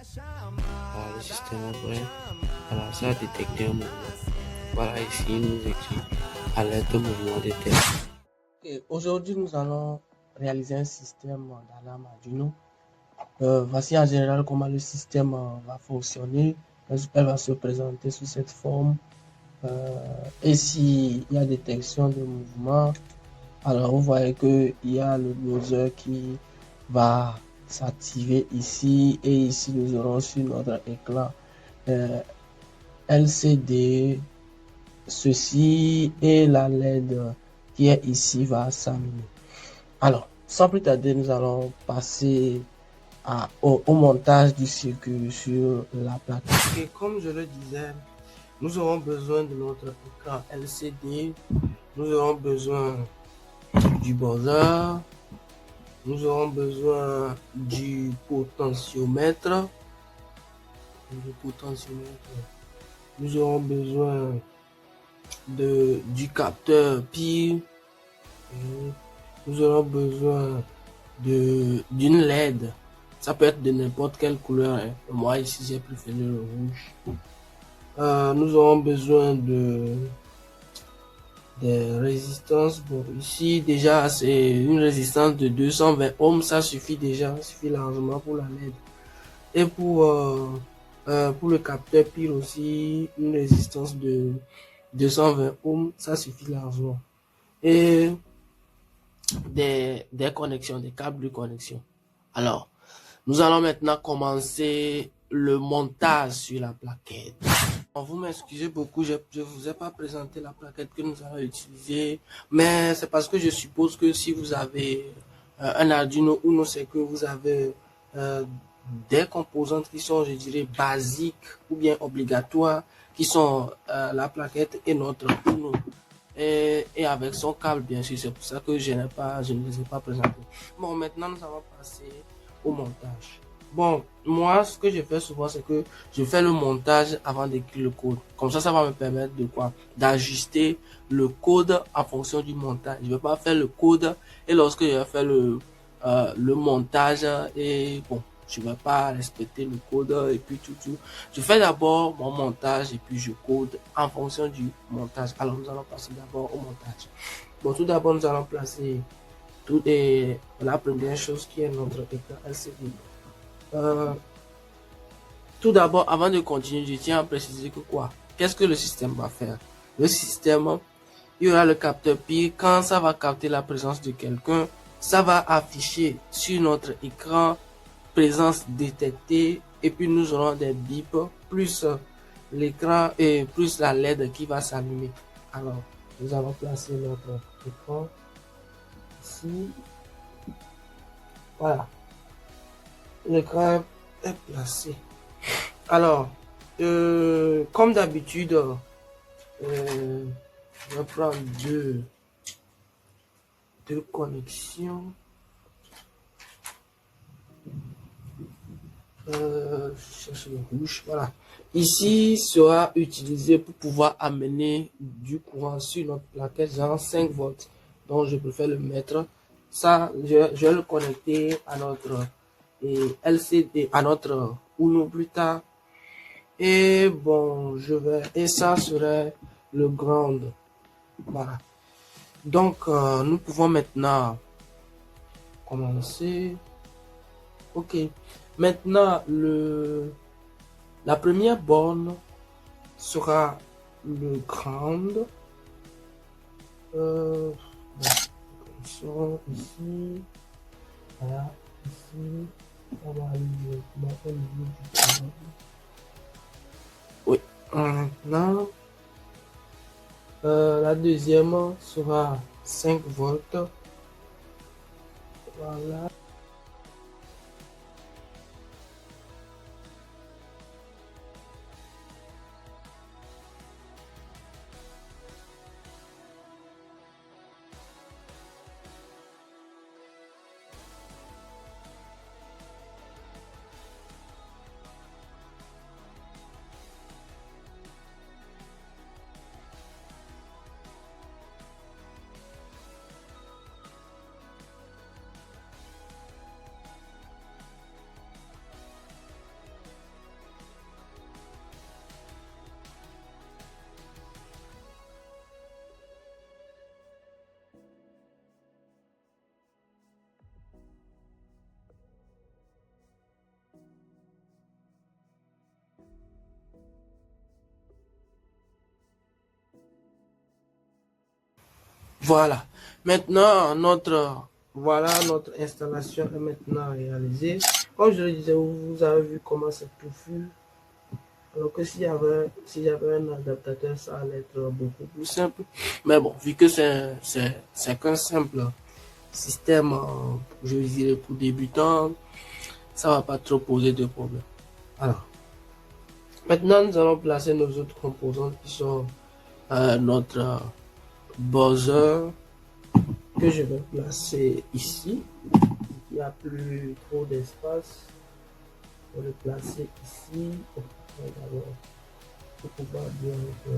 Le système après, voilà, ça a détecté un mouvement. Voilà, ici, il nous écrit alerte mouvement de tête. Ok, aujourd'hui, nous allons réaliser un système d'alarme Arduino. Voici en général comment le système va fonctionner. Elle va se présenter sous cette forme. Et s'il y a détection de mouvement, alors vous voyez qu'il y a le buzzer qui va s'activer ici. Et ici, nous aurons sur notre écran LCD, ceci et la LED qui est ici va s'allumer. Alors, sans plus tarder, nous allons passer au montage du circuit sur la plateforme. Et comme je le disais, nous aurons besoin de notre écran LCD, nous aurons besoin du buzzer, nous aurons besoin du potentiomètre, nous aurons besoin du capteur pile, nous aurons besoin d'une LED. Ça peut être de n'importe quelle couleur. Moi ici j'ai préféré le rouge. Nous aurons besoin des résistances. Bon, ici déjà c'est une résistance de 220 ohms, ça suffit déjà, ça suffit largement pour la LED. Et pour le capteur pile aussi, une résistance de 220 ohms, ça suffit largement. Et des connexions, des câbles de connexion. Alors, nous allons maintenant commencer le montage sur la plaquette. Vous m'excusez beaucoup, je ne vous ai pas présenté la plaquette que nous allons utiliser, mais c'est parce que je suppose que si vous avez un Arduino Uno, c'est que vous avez des composantes qui sont, je dirais, basiques ou bien obligatoires, qui sont la plaquette et notre Uno. Et avec son câble, bien sûr, c'est pour ça que je ne les ai pas présentés. Bon, maintenant, nous allons passer au montage. Bon, moi, ce que je fais souvent, c'est que je fais le montage avant d'écrire le code. Comme ça va me permettre de quoi? D'ajuster le code en fonction du montage. Je ne vais pas faire le code et lorsque je vais faire le montage et bon, je ne vais pas respecter le code et puis tout. Je fais d'abord mon montage et puis je code en fonction du montage. Alors, nous allons passer d'abord au montage. Bon, tout d'abord, nous allons placer la première chose qui est notre écran LCD. Tout d'abord, avant de continuer, je tiens à préciser que quoi? Qu'est-ce que le système va faire? Le système, il y aura le capteur pile. Quand ça va capter la présence de quelqu'un, ça va afficher sur notre écran présence détectée et puis nous aurons des bips plus l'écran et plus la LED qui va s'allumer. Alors, nous allons placer notre écran ici. Voilà. L'écran est placé. Alors, comme d'habitude, je vais prendre deux connexions. Je cherche le rouge. Voilà. Ici sera utilisé pour pouvoir amener du courant sur notre plaquette, genre 5 volts. Donc, je préfère le mettre. Ça, je vais le connecter à notre LCD, à notre Uno plus tard. Et bon, et ça serait le ground. Voilà. Donc, nous pouvons maintenant commencer. Ok. Maintenant, la première borne sera le ground. Ici. Voilà. Ici. On va aller directement au niveau du ground. Oui. Maintenant, la deuxième sera 5 volts. Voilà. Voilà. Maintenant, notre installation est maintenant réalisée. Comme je le disais, vous avez vu comment c'est touffu. Alors que s'il y avait un adaptateur, ça allait être beaucoup plus simple. Mais bon, vu que c'est qu'un simple système, je dirais pour débutants, ça va pas trop poser de problème. Alors, maintenant, nous allons placer nos autres composantes qui sont notre buzzer que je vais placer ici. Il n'y a plus trop d'espace. Je vais le placer ici. D'abord, pour pouvoir bien le plus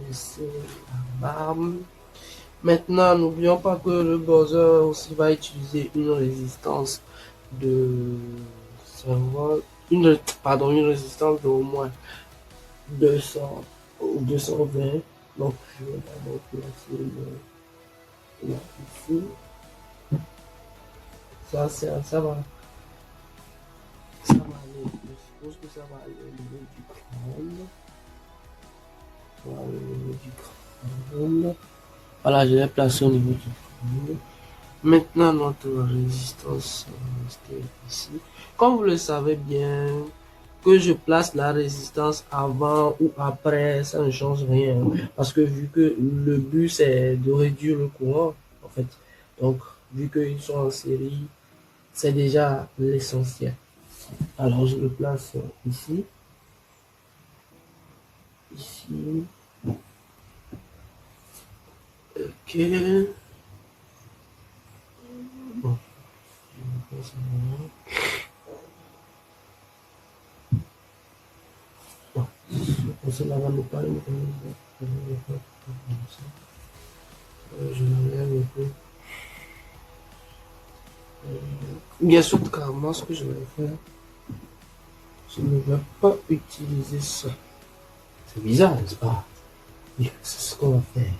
laisser la barbe. Maintenant, n'oublions pas que le buzzer aussi va utiliser une résistance de 5 volts, une résistance d'au moins 200 ou 220. Donc, je vais d'abord placer là ici. Ça va aller. Je suppose que ça va aller au niveau du crâne. Voilà, je l'ai placé au niveau du crâne. Maintenant, notre résistance rester ici. Comme vous le savez bien, que je place la résistance avant ou après, ça ne change rien. Parce que vu que le but, c'est de réduire le courant, en fait. Donc, vu qu'ils sont en série, c'est déjà l'essentiel. Alors, je le place ici. Ici. Ok. Bon. Cela va nous parler. Je l'enlève un peu. Bien sûr, carrément, ce que je vais faire, je ne vais pas utiliser ça. C'est bizarre, n'est-ce pas? Oui, c'est ce qu'on va faire.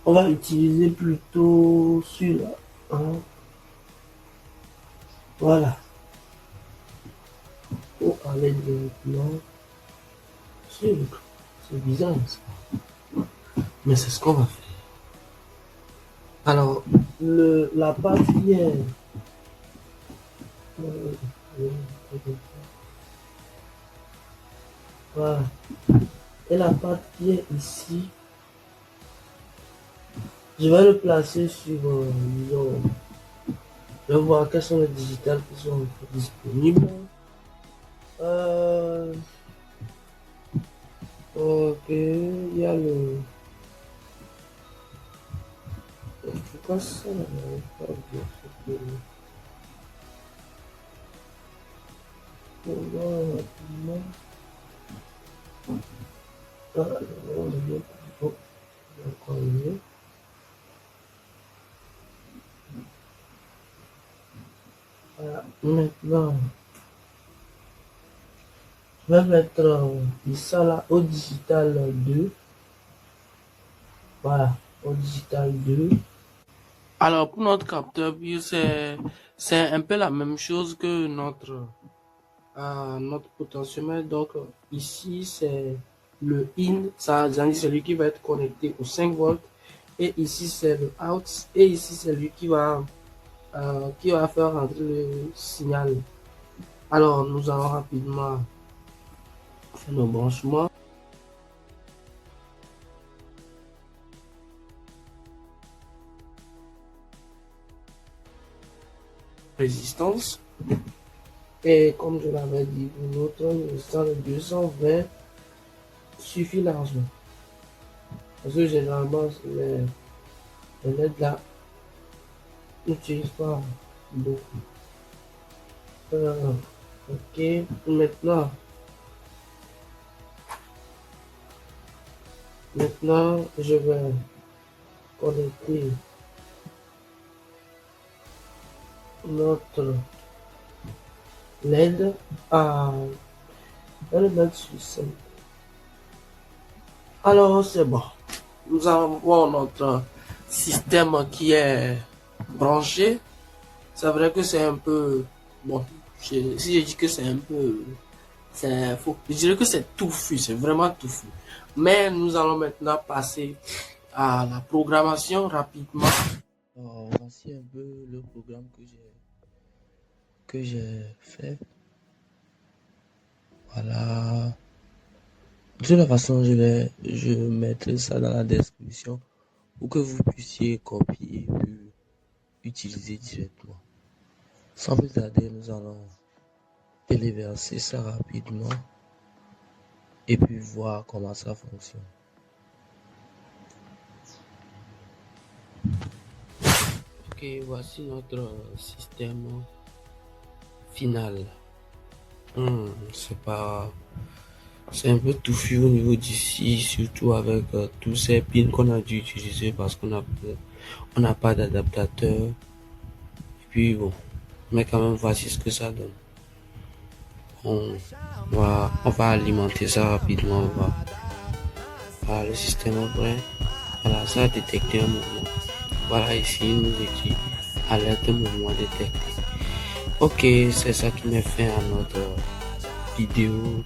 On va utiliser plutôt celui-là. Hein? Voilà. Pour aller directement sur le clou. C'est bizarre, n'est-ce pas? Mais c'est ce qu'on va faire. Alors, la pâte qui est... Voilà. Et la pâte qui est ici, je vais le placer sur disons, je vais voir quels sont les digitales qui sont disponibles. Ok, il y a le... Pourquoi ça n'arrive pas à dire ce que... Maintenant, je vais mettre ça là au digital 2. Voilà, au digital 2. Alors, pour notre capteur, c'est un peu la même chose que notre potentiomètre. Donc, ici, c'est le in, ça c'est celui qui va être connecté au 5 volts. Et ici, c'est le out. Et ici, c'est lui qui va faire rentrer le signal. Alors, nous allons rapidement faire nos branchements. Résistance. Et comme je l'avais dit, notre résistance de 220 suffit largement. Parce que généralement, les LED là n'utilisent pas beaucoup. Ok, maintenant, je vais connecter notre LED à le mettre sur 5. Alors, c'est bon. Nous avons notre système qui est branché. C'est vrai que c'est un peu... Bon, si je dis que c'est un peu Je dirais que c'est touffu, c'est vraiment touffu. Mais nous allons maintenant passer à la programmation rapidement. Voici un peu le programme que j'ai fait. Voilà. De toute façon, je mettrai ça dans la description pour que vous puissiez copier et puis utiliser directement. Sans plus tarder, nous allons téléverser ça rapidement et puis voir comment ça fonctionne. Ok, voici notre système final. C'est un peu touffu au niveau d'ici, surtout avec tous ces pins qu'on a dû utiliser parce on n'a pas d'adaptateur. Et puis bon, mais quand même voici ce que ça donne. On va alimenter ça rapidement. Voilà, le système est prêt. Voilà, ça a détecté un mouvement. Voilà, ici il nous dit alerte mouvement détecté. Ok, c'est ça qui met fin à notre vidéo